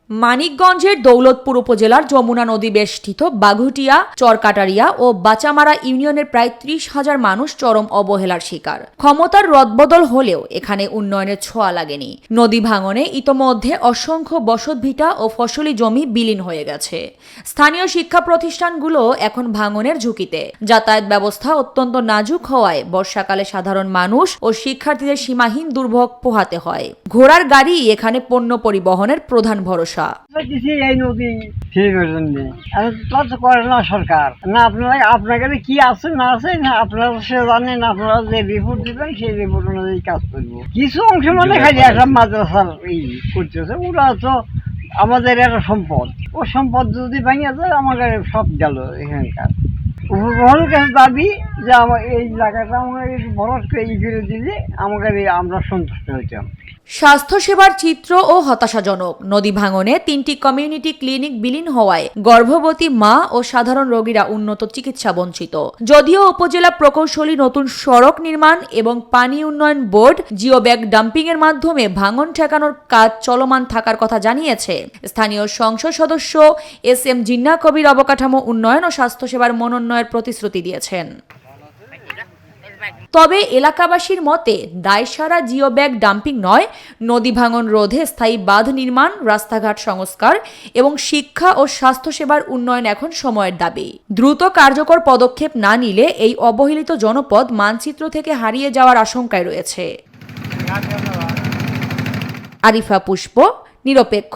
মানিকগঞ্জের দৌলতপুর উপজেলার যমুনা নদী বেষ্টিত বাঘুটিয়া, চরকাটারিয়া ও বাচামারা ইউনিয়নের প্রায় ৩০,০০০ মানুষ চরম অবহেলার শিকার। ক্ষমতার রদবদল হলেও এখানে উন্নয়নের ছোঁয়া লাগেনি। নদী ভাঙনে ইতোমধ্যে অসংখ্য বসতভিটা ও ফসলি জমি বিলীন হয়ে গেছে। স্থানীয় শিক্ষা প্রতিষ্ঠানগুলো এখন ভাঙনের ঝুঁকিতে। যাতায়াত ব্যবস্থা অত্যন্ত নাজুক হওয়ায় বর্ষাকালে সাধারণ মানুষ ও শিক্ষার্থীদের সীমাহীন দুর্ভোগ পোহাতে হয়। ঘোড়ার গাড়ি এখানে পণ্য পরিবহনের প্রধান ভরসা। এই নদী ঠিক করে না সরকার, না আপনাদের কি আছে না আছে না আপনারা সে জানেন, আপনারা যে রিপোর্ট দিবেন সেই রিপোর্ট অনুযায়ী কাজ করবো। কিছু অংশ মানে খালি একটা মাদ্রাসার করতেছে, ওরা তো আমাদের একটা সম্পদ, ও সম্পদ যদি ভেঙে যায় আমাদের সব গেল। এখানকার উপগ্রহের কাছে দাবি যে আমার এই জায়গাটা আমাকে একটু ভরস করে ফিরে দিলে আমাকে আমরা সন্তুষ্ট হইতাম। স্বাস্থ্যসেবার চিত্র ও হতাশাজনক। নদী ভাঙনে ৩টি কমিউনিটি ক্লিনিক বিলীন হওয়ায় গর্ভবতী মা ও সাধারণ রোগীরা উন্নত চিকিৎসা বঞ্চিত। যদিও উপজেলা প্রকৌশলী নতুন সড়ক নির্মাণ এবং পানি উন্নয়ন বোর্ড জিওব্যাগ ডাম্পিং এর মাধ্যমে ভাঙন ঠেকানোর কাজ চলমান থাকার কথা জানিয়েছে। স্থানীয় সংসদ সদস্য SM জিন্না কবির অবকাঠামো উন্নয়ন ও স্বাস্থ্যসেবার মনোন্নয়নের প্রতিশ্রুতি দিয়েছেন। তবে এলাকাবাসীর মতে দায়সারা জিওব্যাগ ডাম্পিং নয়, নদী ভাঙন রোধে স্থায়ী বাঁধ নির্মাণ, রাস্তাঘাট সংস্কার এবং শিক্ষা ও স্বাস্থ্যসেবার উন্নয়ন এখন সময়ের দাবি। দ্রুত কার্যকর পদক্ষেপ না নিলে এই অবহেলিত জনপদ মানচিত্র থেকে হারিয়ে যাওয়ার আশঙ্কায় রয়েছে। আরিফা পুষ্প, নিরপেক্ষ।